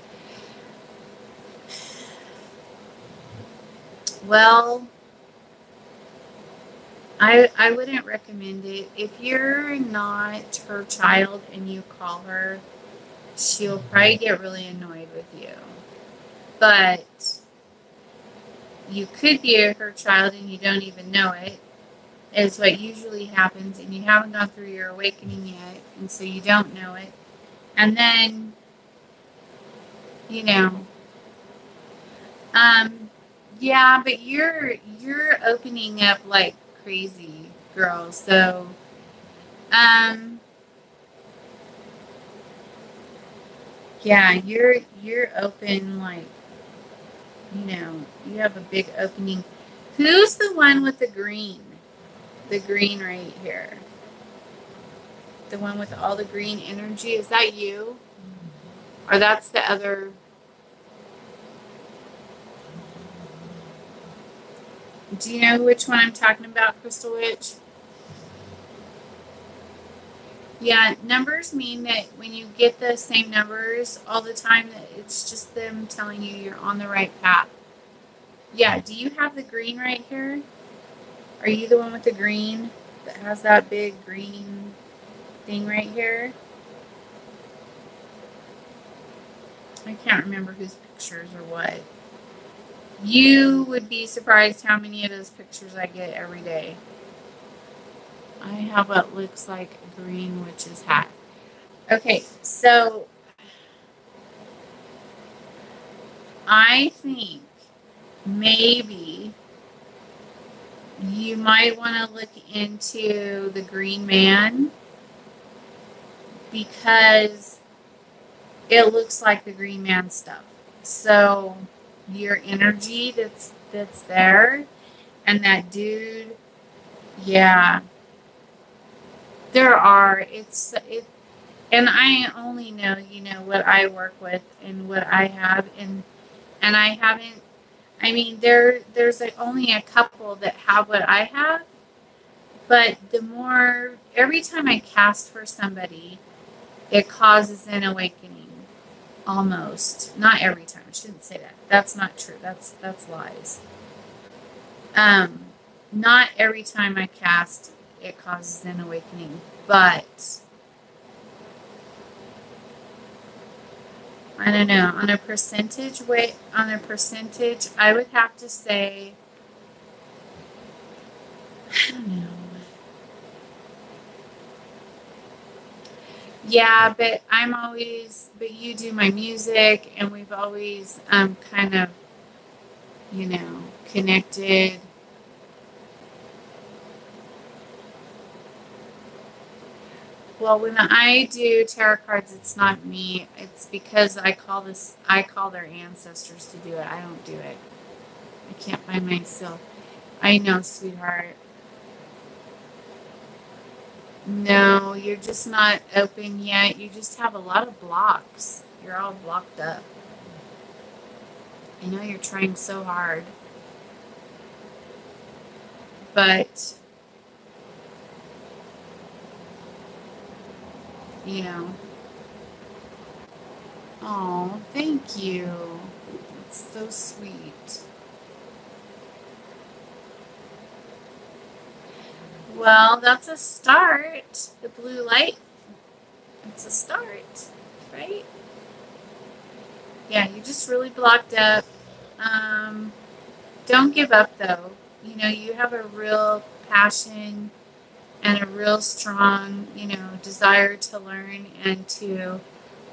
[SPEAKER 1] Well, I wouldn't recommend it. If you're not her child and you call her, she'll probably get really annoyed with you. But you could be her child and you don't even know it, is what usually happens, and you haven't gone through your awakening yet, and so you don't know it. And then, you know, yeah, but you're opening up like crazy, girl. So, um, yeah, you're open like, you know, you have a big opening. Who's the one with the green? The green right here. The one with all the green energy. Is that you? Or that's the other? Do you know which one I'm talking about, Crystal Witch? Yeah, numbers mean that when you get the same numbers all the time, that it's just them telling you you're on the right path. Yeah, do you have the green right here? Are you the one with the green that has that big green thing right here? I can't remember whose pictures or what. You would be surprised how many of those pictures I get every day. I have what looks like a green witch's hat. Okay, so I think maybe you might want to look into the Green Man because it looks like the Green Man stuff. So your energy that's there and that dude, yeah, there are. And I only know, you know, what I work with and what I have, and I haven't. I mean, there's like only a couple that have what I have, but the more every time I cast for somebody, it causes an awakening. Almost, not every time. I shouldn't say that. That's not true. That's lies. Um, not every time I cast, it causes an awakening, but I don't know. On a percentage, I would have to say, I don't know. Yeah, but you do my music, and we've always kind of, you know, connected. Well, when I do tarot cards, it's not me. It's because I call their ancestors to do it. I don't do it. I can't find myself. I know, sweetheart. No, you're just not open yet. You just have a lot of blocks. You're all blocked up. I know you're trying so hard. But, you know. Oh, thank you. It's so sweet. Well, that's a start. The blue light. It's a start, right? Yeah, you just really blocked up. Um, don't give up, though. You know, you have a real passion and a real strong, you know, desire to learn and to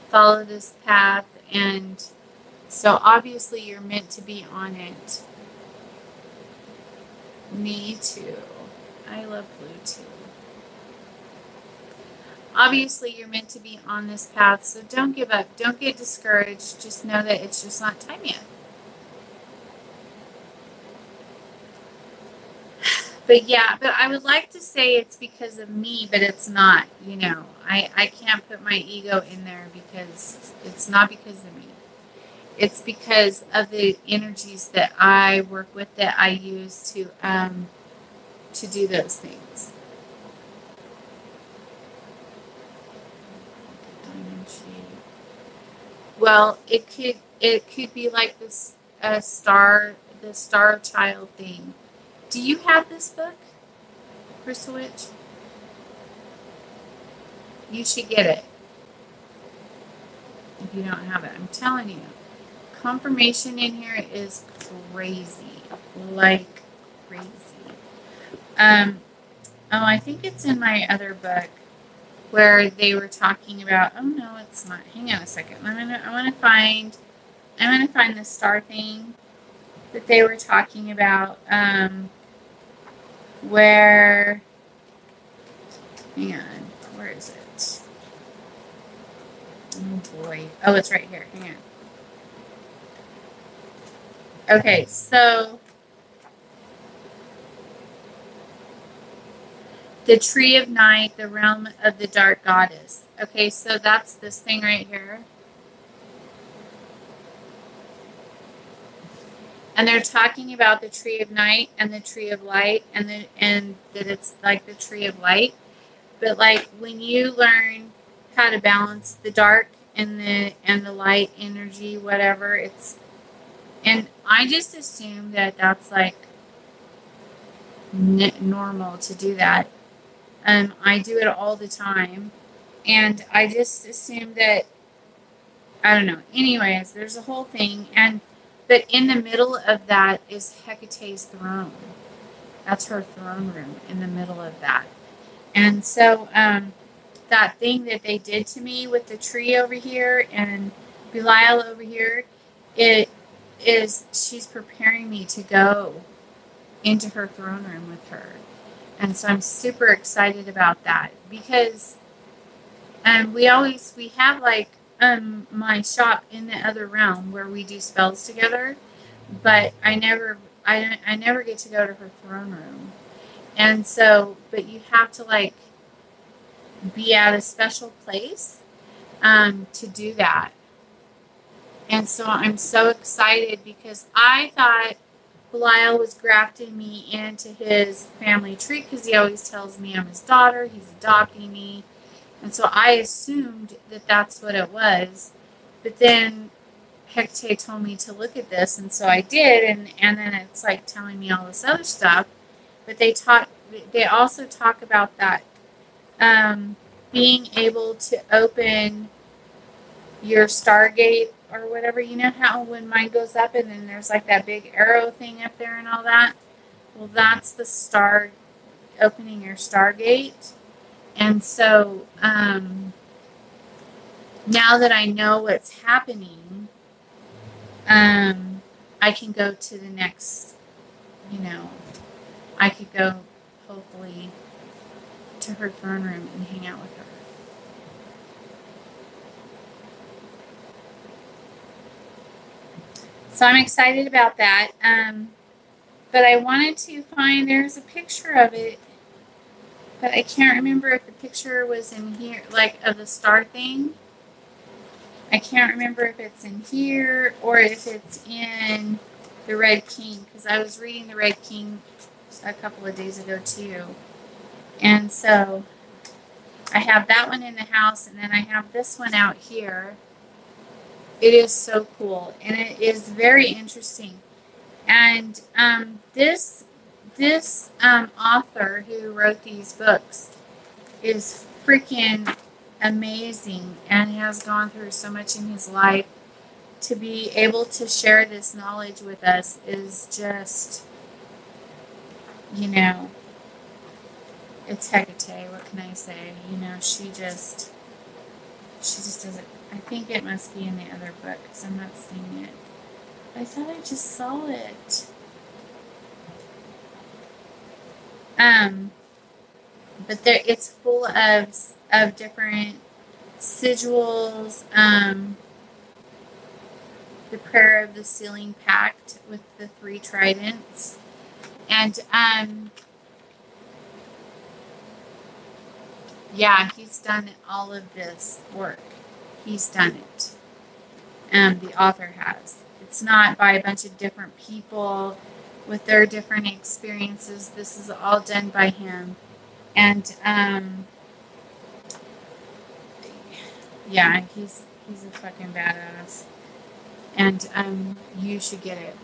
[SPEAKER 1] follow this path. And so obviously you're meant to be on it. Me too. I love blue too. Obviously you're meant to be on this path, so don't give up. Don't get discouraged. Just know that it's just not time yet. But yeah, but I would like to say it's because of me, but it's not, you know. I can't put my ego in there because it's not because of me. It's because of the energies that I work with, that I use to do those things. Diamond shape. Well, it could be like this star, the star child thing. Do you have this book, Crystal Witch? You should get it if you don't have it. I'm telling you, confirmation in here is crazy, like crazy. Um, oh, I think it's in my other book where they were talking about. Oh no, it's not. Hang on a second. I want to find the star thing that they were talking about. Where? Hang on. Where is it? Oh boy. Oh, it's right here. Hang on. Okay, so the tree of night, the realm of the dark goddess. Okay, so that's this thing right here. And they're talking about the tree of night and the tree of light, and that it's like the tree of light. But like when you learn how to balance the dark and the light energy, whatever, it's, and I just assume that that's like normal to do that. I do it all the time, and I just assume that, I don't know. Anyways, there's a whole thing, but in the middle of that is Hecate's throne. That's her throne room in the middle of that. And so that thing that they did to me with the tree over here and Belial over here, she's preparing me to go into her throne room with her. And so I'm super excited about that, because we have like my shop in the other realm where we do spells together, but I never get to go to her throne room. And so, but you have to like be at a special place to do that. And so I'm so excited, because I thought Belial was grafting me into his family tree, because he always tells me I'm his daughter, he's adopting me. And so I assumed that that's what it was. But then Hecate told me to look at this, and so I did, and then it's like telling me all this other stuff. But they also talk about that being able to open your Stargate or whatever. You know how when mine goes up and then there's like that big arrow thing up there and all that? Well, that's the star, opening your Stargate. And so now that I know what's happening, I can go to the next, I could go hopefully to her throne room and hang out with her. So I'm excited about that. But I wanted to find, there's a picture of it, but I can't remember if the picture was in here, like of the star thing. I can't remember if it's in here or if it's in the Red King, because I was reading the Red King a couple of days ago too. And so I have that one in the house, and then I have this one out here. It is so cool, and it is very interesting. And this author who wrote these books is freaking amazing, and has gone through so much in his life. To be able to share this knowledge with us is just, it's Hecate. What can I say? She just doesn't. I think it must be in the other book, because I'm not seeing it. I thought I just saw it. But it's full of different sigils. The prayer of the sealing pact with the 3 tridents, and Yeah, he's done all of this work. He's done it. The author has. It's not by a bunch of different people with their different experiences. This is all done by him. And yeah, he's a fucking badass. And you should get it.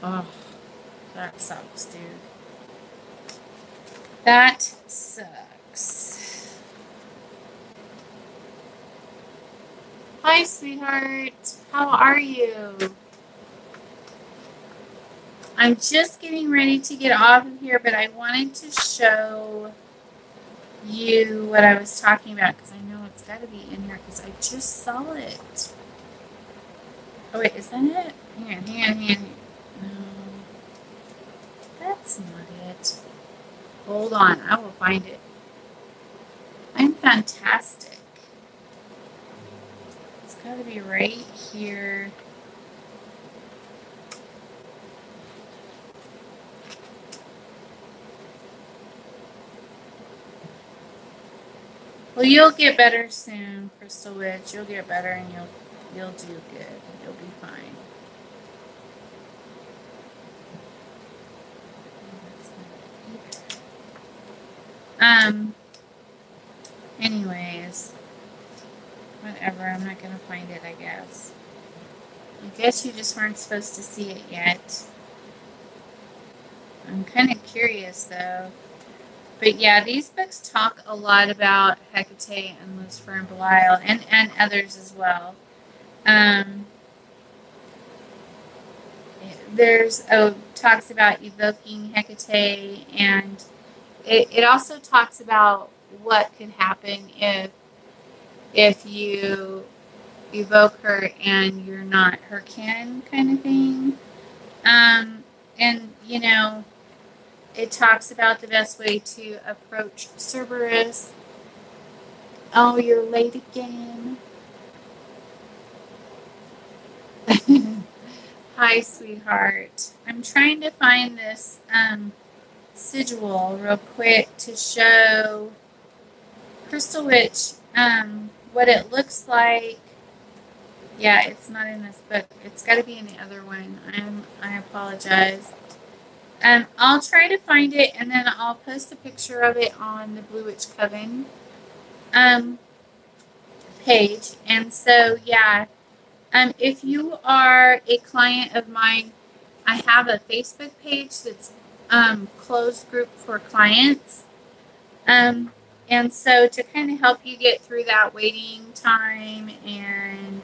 [SPEAKER 1] Oh, that sucks, dude. That sucks. Hi, sweetheart. How are you? I'm just getting ready to get off of here, but I wanted to show you what I was talking about because I know it's got to be in here because I just saw it. Oh, wait, is that it? Hang on. No, that's not it. Hold on, I will find it. I'm fantastic. It's got to be right here. Well, you'll get better soon, Crystal Witch. You'll get better and you'll do good. You'll be fine. Anyways, whatever. I'm not gonna find it, I guess. I guess you just weren't supposed to see it yet. I'm kind of curious though. But yeah, these books talk a lot about Hecate and Lucifer and Belial and others as well. Talks about evoking Hecate, and it also talks about what could happen if you evoke her and you're not her kin, kind of thing. And you know, it talks about the best way to approach Cerberus. Oh, you're late again. Hi, sweetheart. I'm trying to find this sigil real quick to show Crystal Witch what it looks like. Yeah, it's not in this book. It's got to be in the other one. I apologize. I'll try to find it, and then I'll post a picture of it on the Blue Witch Coven page. And so, yeah, if you are a client of mine, I have a Facebook page that's closed group for clients. And so to kind of help you get through that waiting time and,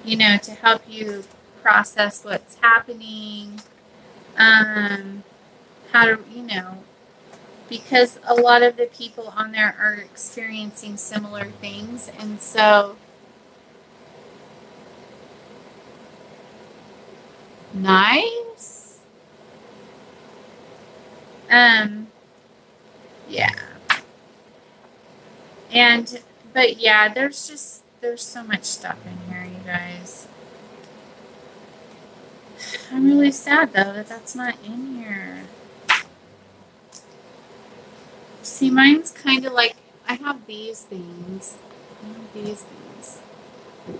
[SPEAKER 1] you know, to help you process what's happening, how to, you know, because a lot of the people on there are experiencing similar things. And so, nice. Yeah. But yeah, there's so much stuff in here, you guys. I'm really sad though that that's not in here. See, mine's kind of like, I have these things.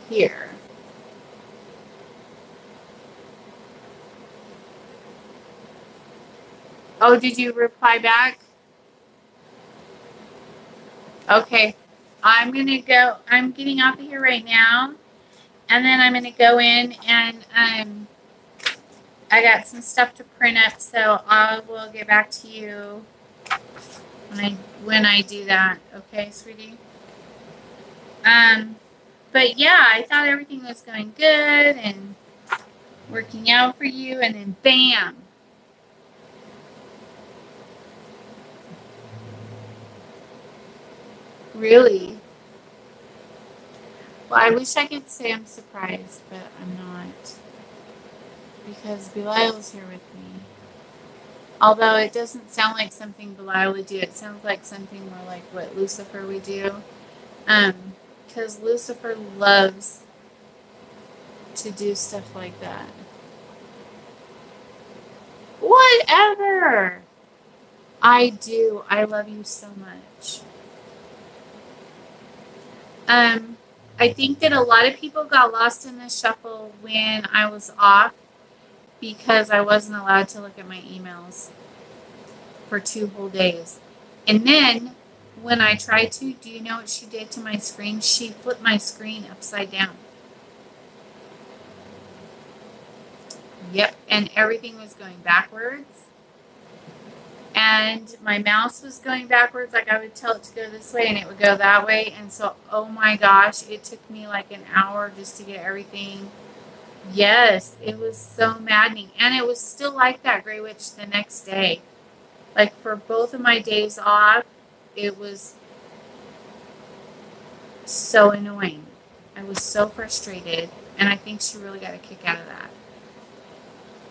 [SPEAKER 1] Here. Oh, did you reply back? Okay. I'm getting off of here right now. And then I'm going to go in and I got some stuff to print up, so I will get back to you when I do that. Okay, sweetie? But yeah, I thought everything was going good and working out for you, and then bam. Really? Well, I wish I could say I'm surprised, but I'm not. Because Belial's here with me. Although it doesn't sound like something Belial would do. It sounds like something more like what Lucifer would do. Because Lucifer loves to do stuff like that. Whatever. I do. I love you so much. I think that a lot of people got lost in the shuffle when I was off because I wasn't allowed to look at my emails for 2 whole days. And then when I tried to, do you know what she did to my screen? She flipped my screen upside down. Yep, and everything was going backwards. And my mouse was going backwards. Like I would tell it to go this way and it would go that way. And so, oh my gosh, it took me like an hour just to get everything. Yes, it was so maddening. And it was still like that, Grey Witch, the next day. Like for both of my days off, it was so annoying. I was so frustrated. And I think she really got a kick out of that.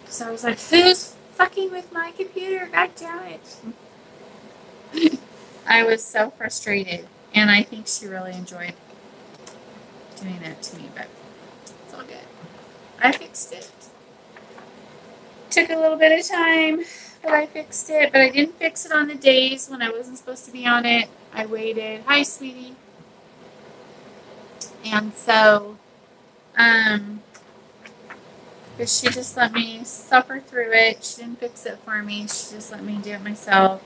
[SPEAKER 1] So I was like, who's fucking with my computer? God damn it. I was so frustrated. And I think she really enjoyed doing that to me. But it's all good. I fixed it. Took a little bit of time, but I fixed it. But I didn't fix it on the days when I wasn't supposed to be on it. I waited. Hi, sweetie. And so, but she just let me suffer through it. She didn't fix it for me. She just let me do it myself.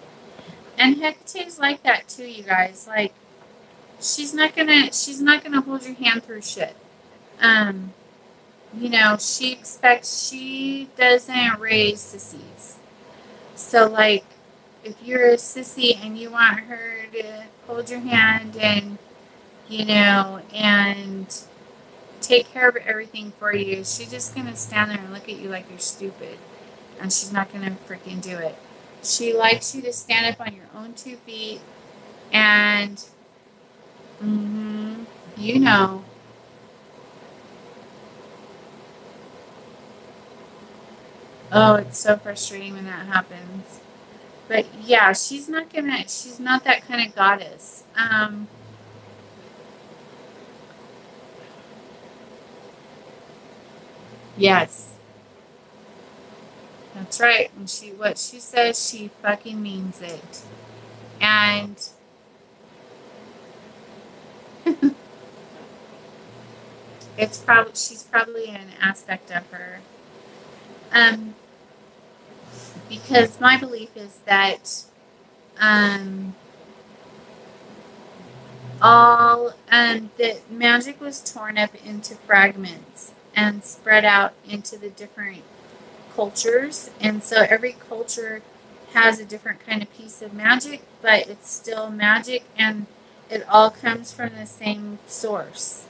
[SPEAKER 1] And Hecate's like that too, you guys. Like, she's not gonna hold your hand through shit. You know, she doesn't raise sissies. So like, if you're a sissy and you want her to hold your hand and, you know, and take care of everything for you, she's just gonna stand there and look at you like you're stupid, and she's not gonna freaking do it. She likes you to stand up on your own 2 feet and you know, oh, it's so frustrating when that happens. But yeah, she's not that kind of goddess. Yes. That's right. And what she says, she fucking means it. And she's probably an aspect of her. Because my belief is that that magic was torn up into fragments and spread out into the different cultures, and so every culture has a different kind of piece of magic, but it's still magic, and it all comes from the same source.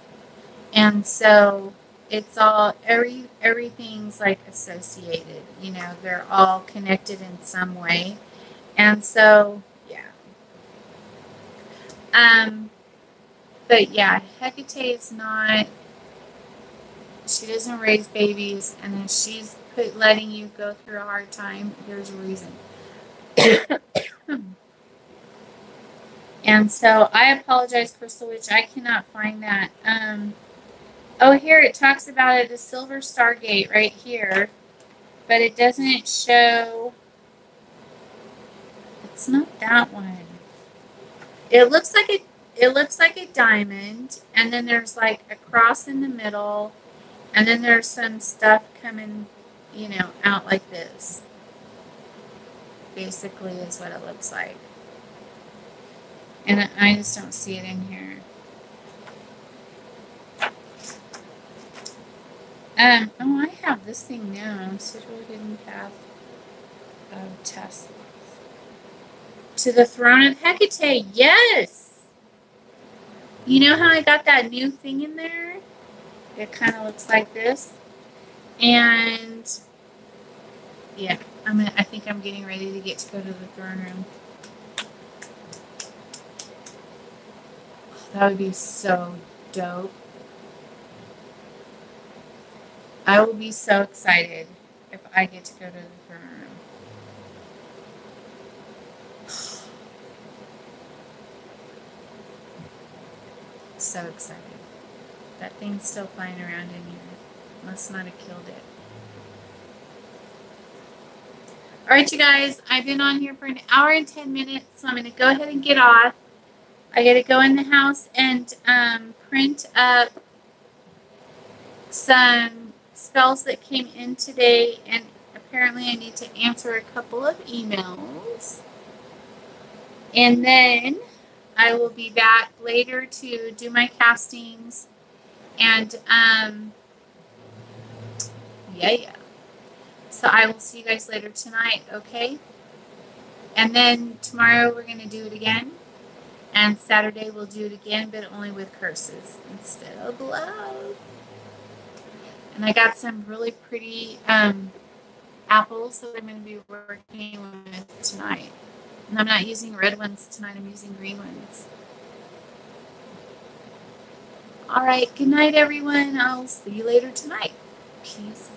[SPEAKER 1] And so it's all everything's like associated, you know, they're all connected in some way. And so yeah. But yeah, Hecate is not, she doesn't raise babies, and if she's letting you go through a hard time, there's a reason. And so I apologize, Crystal Witch, I cannot find that. Oh, here it talks about it, the Silver Stargate right here, but it doesn't show. It's not that one. It looks like a diamond, and then there's like a cross in the middle, and then there's some stuff coming, you know, out like this. Basically is what it looks like. And I just don't see it in here. Oh, I have this thing now. Sigil Hidden Path of Test. To the Throne of Hecate. Yes! You know how I got that new thing in there? It kind of looks like this. And yeah, I think I'm getting ready to get to go to the throne room. Oh, that would be so dope. I will be so excited if I get to go to the throne room. So excited. That thing's still flying around in here. Must not have killed it. All right, you guys, I've been on here for an hour and 10 minutes, so I'm going to go ahead and get off. I got to go in the house and print up some spells that came in today, and apparently I need to answer a couple of emails. And then I will be back later to do my castings. And, yeah. So I will see you guys later tonight, okay? And then tomorrow we're going to do it again. And Saturday we'll do it again, but only with curses instead of love. And I got some really pretty apples that I'm going to be working with tonight. And I'm not using red ones tonight. I'm using green ones. All right. Good night, everyone. I'll see you later tonight. Peace.